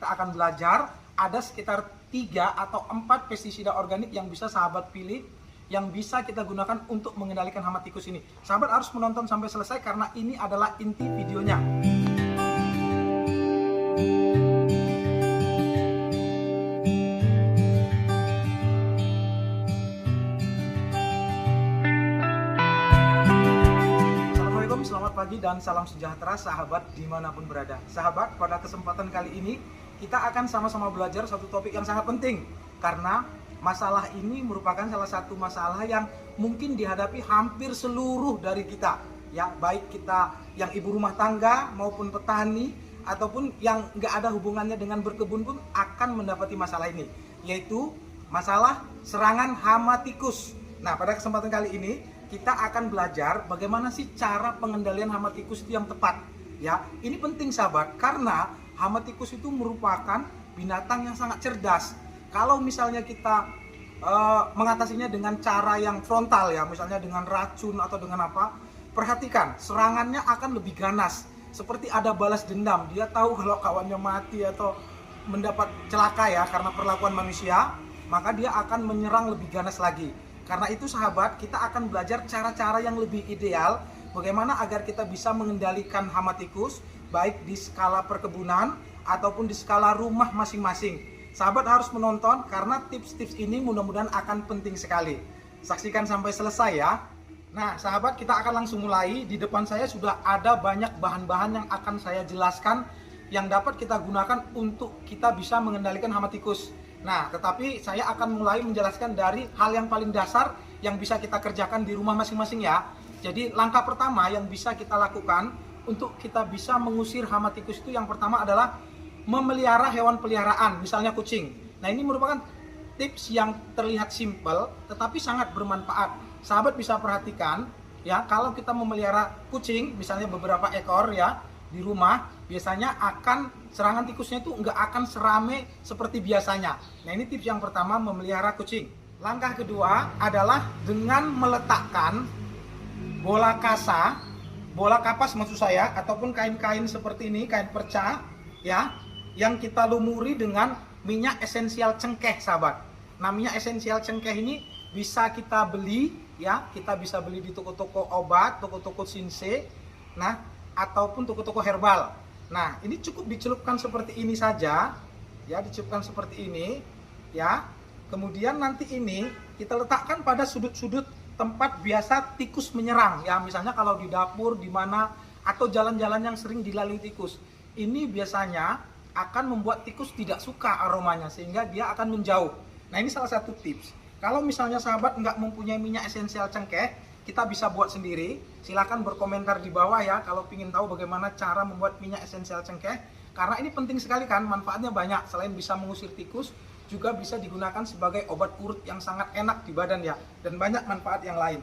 kita akan belajar ada sekitar 3 atau 4 pestisida organik yang bisa sahabat pilih, yang bisa kita gunakan untuk mengendalikan hama tikus ini. Sahabat harus menonton sampai selesai karena ini adalah inti videonya. Selamat pagi dan salam sejahtera sahabat dimanapun berada. Sahabat, pada kesempatan kali ini kita akan sama-sama belajar satu topik yang sangat penting, karena masalah ini merupakan salah satu masalah yang mungkin dihadapi hampir seluruh dari kita, ya, baik kita yang ibu rumah tangga maupun petani ataupun yang nggak ada hubungannya dengan berkebun pun akan mendapati masalah ini, yaitu masalah serangan hama tikus. Nah, pada kesempatan kali ini kita akan belajar bagaimana sih cara pengendalian hama tikus itu yang tepat. Ya, ini penting sahabat, karena hama tikus itu merupakan binatang yang sangat cerdas. Kalau misalnya kita mengatasinya dengan cara yang frontal, ya, misalnya dengan racun atau dengan apa, perhatikan serangannya akan lebih ganas, seperti ada balas dendam. Dia tahu kalau kawannya mati atau mendapat celaka ya karena perlakuan manusia, maka dia akan menyerang lebih ganas lagi. Karena itu sahabat, kita akan belajar cara-cara yang lebih ideal bagaimana agar kita bisa mengendalikan hama tikus baik di skala perkebunan ataupun di skala rumah masing-masing. Sahabat harus menonton karena tips-tips ini mudah-mudahan akan penting sekali. Saksikan sampai selesai ya. Nah sahabat, kita akan langsung mulai. Di depan saya sudah ada banyak bahan-bahan yang akan saya jelaskan yang dapat kita gunakan untuk kita bisa mengendalikan hama tikus. Nah, tetapi saya akan mulai menjelaskan dari hal yang paling dasar yang bisa kita kerjakan di rumah masing-masing ya. Jadi langkah pertama yang bisa kita lakukan untuk kita bisa mengusir hama tikus itu, yang pertama adalah memelihara hewan peliharaan, misalnya kucing. Nah, ini merupakan tips yang terlihat simpel tetapi sangat bermanfaat. Sahabat bisa perhatikan ya, kalau kita memelihara kucing, misalnya beberapa ekor ya di rumah, biasanya akan serangan tikusnya itu nggak akan serame seperti biasanya. Nah, ini tips yang pertama, memelihara kucing. Langkah kedua adalah dengan meletakkan bola kasa, bola kapas maksud saya, ataupun kain-kain seperti ini, kain perca ya, yang kita lumuri dengan minyak esensial cengkeh sahabat. Nah, minyak esensial cengkeh ini bisa kita beli ya, kita bisa beli di toko-toko obat, toko-toko sinse, nah, ataupun toko-toko herbal. Nah, ini cukup dicelupkan seperti ini saja, ya, dicelupkan seperti ini, ya. Kemudian nanti ini kita letakkan pada sudut-sudut tempat biasa tikus menyerang, ya. Misalnya kalau di dapur, di mana, atau jalan-jalan yang sering dilalui tikus. Ini biasanya akan membuat tikus tidak suka aromanya, sehingga dia akan menjauh. Nah, ini salah satu tips. Kalau misalnya sahabat nggak mempunyai minyak esensial cengkeh, kita bisa buat sendiri. Silahkan berkomentar di bawah ya kalau ingin tahu bagaimana cara membuat minyak esensial cengkeh. Karena ini penting sekali kan, manfaatnya banyak. Selain bisa mengusir tikus, juga bisa digunakan sebagai obat urut yang sangat enak di badan ya. Dan banyak manfaat yang lain.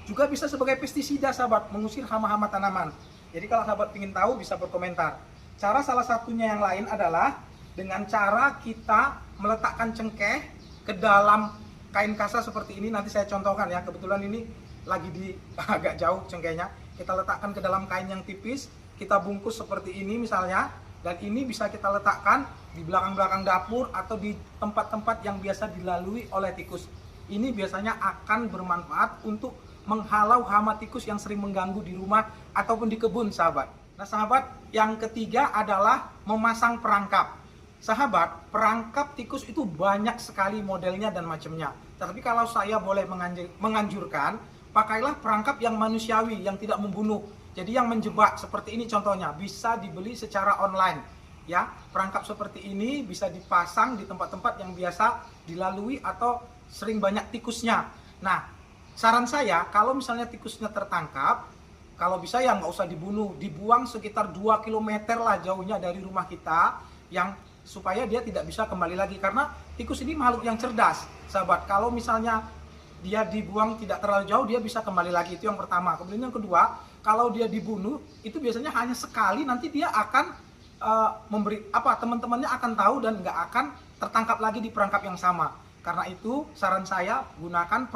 Juga bisa sebagai pestisida sahabat, mengusir hama-hama tanaman. Jadi kalau sahabat ingin tahu bisa berkomentar. Cara salah satunya yang lain adalah dengan cara kita meletakkan cengkeh ke dalam kain kasa seperti ini. Nanti saya contohkan ya, kebetulan ini lagi di agak jauh cengkehnya. Kita letakkan ke dalam kain yang tipis, kita bungkus seperti ini misalnya, dan ini bisa kita letakkan di belakang-belakang dapur atau di tempat-tempat yang biasa dilalui oleh tikus. Ini biasanya akan bermanfaat untuk menghalau hama tikus yang sering mengganggu di rumah ataupun di kebun sahabat. Nah sahabat, yang ketiga adalah memasang perangkap. Sahabat, perangkap tikus itu banyak sekali modelnya dan macamnya. Tapi kalau saya boleh menganjurkan, pakailah perangkap yang manusiawi, yang tidak membunuh. Jadi yang menjebak seperti ini contohnya, bisa dibeli secara online. Ya, perangkap seperti ini bisa dipasang di tempat-tempat yang biasa dilalui atau sering banyak tikusnya. Nah, saran saya kalau misalnya tikusnya tertangkap, kalau bisa ya nggak usah dibunuh, dibuang sekitar 2 km lah jauhnya dari rumah kita, yang supaya dia tidak bisa kembali lagi. Karena tikus ini makhluk yang cerdas, sahabat. Kalau misalnya dia dibuang tidak terlalu jauh, dia bisa kembali lagi. Itu yang pertama. Kemudian yang kedua, kalau dia dibunuh, itu biasanya hanya sekali, nanti dia akan teman-temannya akan tahu dan nggak akan tertangkap lagi di perangkap yang sama. Karena itu saran saya, gunakan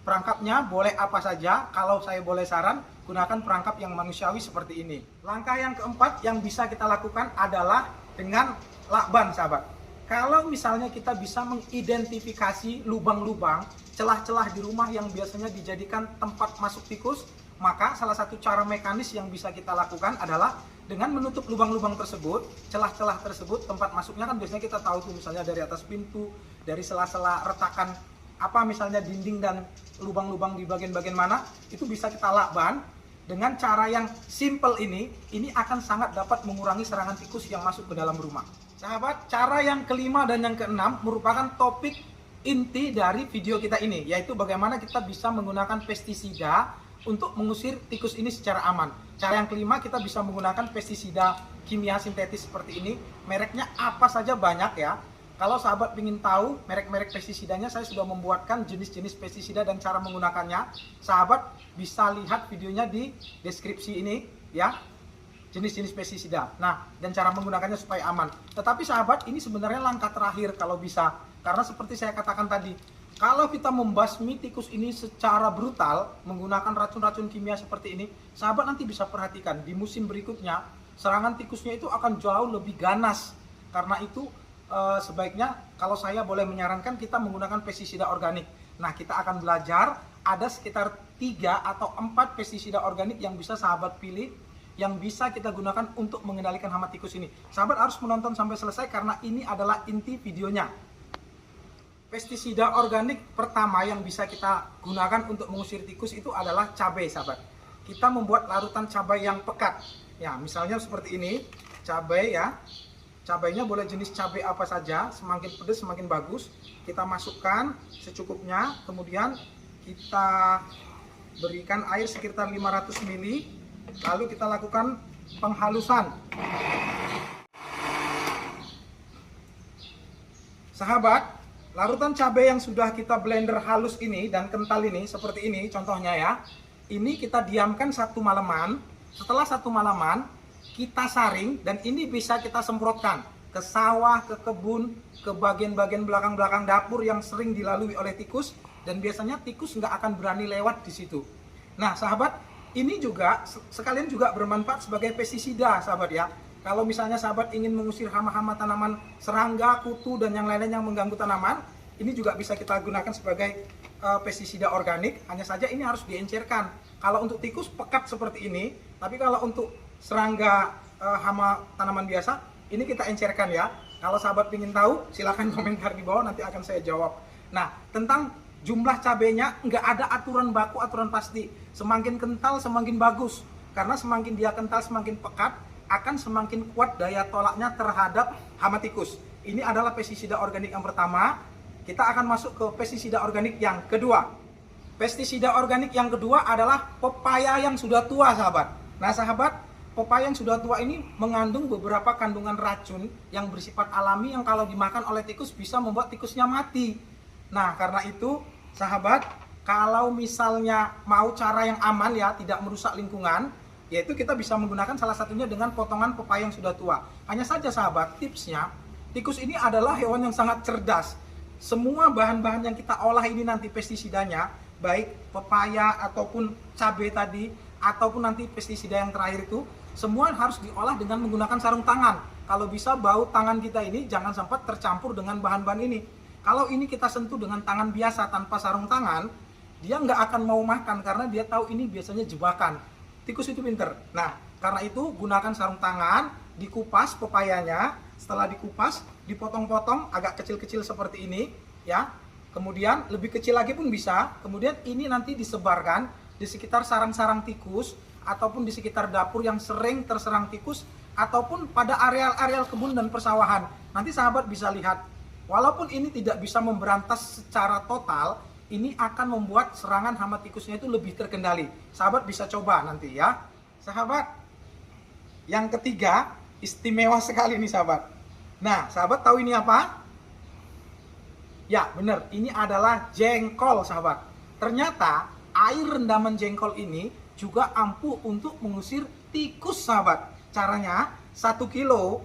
perangkapnya boleh apa saja. Kalau saya boleh saran, gunakan perangkap yang manusiawi seperti ini. Langkah yang keempat yang bisa kita lakukan adalah dengan lakban sahabat. Kalau misalnya kita bisa mengidentifikasi lubang-lubang, celah-celah di rumah yang biasanya dijadikan tempat masuk tikus, maka salah satu cara mekanis yang bisa kita lakukan adalah dengan menutup lubang-lubang tersebut, celah-celah tersebut, tempat masuknya kan biasanya kita tahu tuh, misalnya dari atas pintu, dari sela-sela retakan apa misalnya dinding dan lubang-lubang di bagian-bagian mana, itu bisa kita lakban. Dengan cara yang simple ini akan sangat dapat mengurangi serangan tikus yang masuk ke dalam rumah. Sahabat, cara yang kelima dan yang keenam merupakan topik inti dari video kita ini, yaitu bagaimana kita bisa menggunakan pestisida untuk mengusir tikus ini secara aman. Cara yang kelima, kita bisa menggunakan pestisida kimia sintetis seperti ini. Mereknya apa saja banyak ya. Kalau sahabat ingin tahu merek-merek pestisidanya, saya sudah membuatkan jenis-jenis pestisida dan cara menggunakannya. Sahabat bisa lihat videonya di deskripsi ini ya, jenis-jenis pestisida. Nah, dan cara menggunakannya supaya aman. Tetapi sahabat, ini sebenarnya langkah terakhir kalau bisa. Karena seperti saya katakan tadi, kalau kita membasmi tikus ini secara brutal menggunakan racun-racun kimia seperti ini, sahabat nanti bisa perhatikan di musim berikutnya serangan tikusnya itu akan jauh lebih ganas. Karena itu sebaiknya kalau saya boleh menyarankan kita menggunakan pestisida organik. Nah, kita akan belajar ada sekitar 3 atau 4 pestisida organik yang bisa sahabat pilih, yang bisa kita gunakan untuk mengendalikan hama tikus ini. Sahabat harus menonton sampai selesai karena ini adalah inti videonya. Pestisida organik pertama yang bisa kita gunakan untuk mengusir tikus itu adalah cabai, sahabat. Kita membuat larutan cabai yang pekat. Ya, misalnya seperti ini, cabai ya. Cabainya boleh jenis cabai apa saja, semakin pedas semakin bagus. Kita masukkan secukupnya, kemudian kita berikan air sekitar 500 ml, lalu kita lakukan penghalusan. Sahabat, larutan cabai yang sudah kita blender halus ini dan kental ini, seperti ini contohnya ya, ini kita diamkan 1 malaman. Setelah 1 malaman, kita saring dan ini bisa kita semprotkan ke sawah, ke kebun, ke bagian-bagian belakang-belakang dapur yang sering dilalui oleh tikus, dan biasanya tikus nggak akan berani lewat di situ. Nah sahabat, ini juga sekalian juga bermanfaat sebagai pestisida sahabat ya. Kalau misalnya sahabat ingin mengusir hama-hama tanaman, serangga, kutu dan yang lain-lain yang mengganggu tanaman, ini juga bisa kita gunakan sebagai pestisida organik. Hanya saja ini harus diencerkan. Kalau untuk tikus pekat seperti ini, tapi kalau untuk serangga, hama tanaman biasa, ini kita encerkan ya. Kalau sahabat ingin tahu, silahkan komentar di bawah, nanti akan saya jawab. Nah, tentang jumlah cabenya, nggak ada aturan baku, aturan pasti. Semakin kental, semakin bagus. Karena semakin dia kental, semakin pekat, akan semakin kuat daya tolaknya terhadap hama tikus. Ini adalah pestisida organik yang pertama. Kita akan masuk ke pestisida organik yang kedua. Pestisida organik yang kedua adalah pepaya yang sudah tua, sahabat. Nah, sahabat, pepaya yang sudah tua ini mengandung beberapa kandungan racun yang bersifat alami yang kalau dimakan oleh tikus bisa membuat tikusnya mati. Nah, karena itu, sahabat, kalau misalnya mau cara yang aman ya, tidak merusak lingkungan, yaitu kita bisa menggunakan salah satunya dengan potongan pepaya yang sudah tua. Hanya saja sahabat, tipsnya, tikus ini adalah hewan yang sangat cerdas. Semua bahan-bahan yang kita olah ini nanti pestisidanya, baik pepaya ataupun cabai tadi, ataupun nanti pestisida yang terakhir itu, semua harus diolah dengan menggunakan sarung tangan. Kalau bisa bau tangan kita ini jangan sampai tercampur dengan bahan-bahan ini. Kalau ini kita sentuh dengan tangan biasa tanpa sarung tangan, dia nggak akan mau makan karena dia tahu ini biasanya jebakan. Tikus itu pinter. Nah, karena itu gunakan sarung tangan, dikupas pepayanya. Setelah dikupas, dipotong-potong agak kecil-kecil seperti ini, ya. Kemudian lebih kecil lagi pun bisa. Kemudian ini nanti disebarkan di sekitar sarang-sarang tikus ataupun di sekitar dapur yang sering terserang tikus ataupun pada areal-areal kebun dan persawahan. Nanti sahabat bisa lihat, walaupun ini tidak bisa memberantas secara total, ini akan membuat serangan hama tikusnya itu lebih terkendali. Sahabat bisa coba nanti ya. Sahabat, yang ketiga istimewa sekali nih sahabat. Nah, sahabat tahu ini apa? Ya, benar. Ini adalah jengkol, sahabat. Ternyata air rendaman jengkol ini juga ampuh untuk mengusir tikus, sahabat. Caranya 1 kilo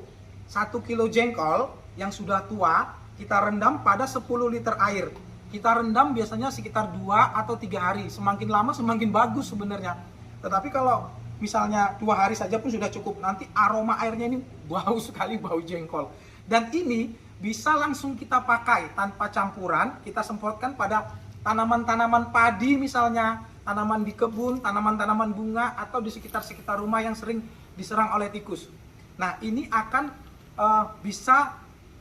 jengkol yang sudah tua kita rendam pada 10 liter air. Kita rendam biasanya sekitar 2 atau 3 hari. Semakin lama semakin bagus sebenarnya. Tetapi kalau misalnya 2 hari saja pun sudah cukup. Nanti aroma airnya ini bau sekali, bau jengkol. Dan ini bisa langsung kita pakai tanpa campuran, kita semprotkan pada tanaman-tanaman padi misalnya, tanaman di kebun, tanaman-tanaman bunga, atau di sekitar-sekitar rumah yang sering diserang oleh tikus. Nah, ini akan bisa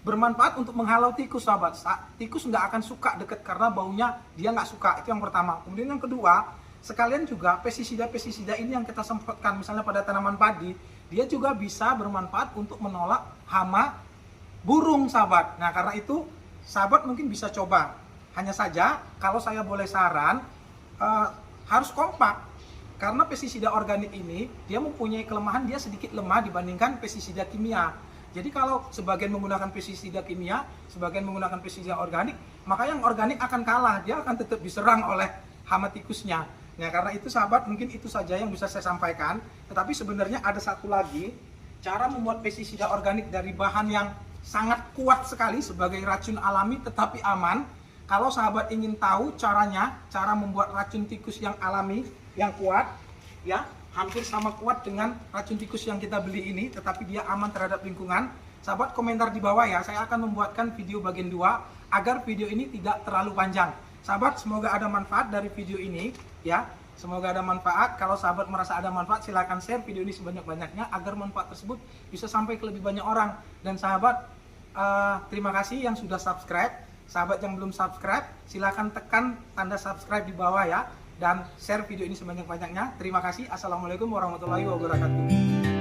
bermanfaat untuk menghalau tikus, sahabat. Tikus nggak akan suka deket karena baunya dia nggak suka. Itu yang pertama. Kemudian yang kedua, sekalian juga pestisida ini yang kita semprotkan misalnya pada tanaman padi, dia juga bisa bermanfaat untuk menolak hama burung, sahabat. Nah, karena itu sahabat mungkin bisa coba. Hanya saja kalau saya boleh saran, harus kompak. Karena pestisida organik ini dia mempunyai kelemahan, dia sedikit lemah dibandingkan pestisida kimia. Jadi kalau sebagian menggunakan pestisida kimia, sebagian menggunakan pestisida organik, maka yang organik akan kalah, dia akan tetap diserang oleh hama tikusnya. Nah, karena itu sahabat, mungkin itu saja yang bisa saya sampaikan. Tetapi sebenarnya ada satu lagi, cara membuat pestisida organik dari bahan yang sangat kuat sekali sebagai racun alami tetapi aman. Kalau sahabat ingin tahu caranya, cara membuat racun tikus yang alami, yang kuat, ya, hampir sama kuat dengan racun tikus yang kita beli ini, tetapi dia aman terhadap lingkungan. Sahabat komentar di bawah ya, saya akan membuatkan video bagian 2 agar video ini tidak terlalu panjang. Sahabat, semoga ada manfaat dari video ini ya. Semoga ada manfaat. Kalau sahabat merasa ada manfaat, silahkan share video ini sebanyak-banyaknya agar manfaat tersebut bisa sampai ke lebih banyak orang. Dan sahabat, terima kasih yang sudah subscribe. Sahabat yang belum subscribe, silahkan tekan tanda subscribe di bawah ya. Dan share video ini sebanyak-banyaknya. Terima kasih. Assalamualaikum warahmatullahi wabarakatuh.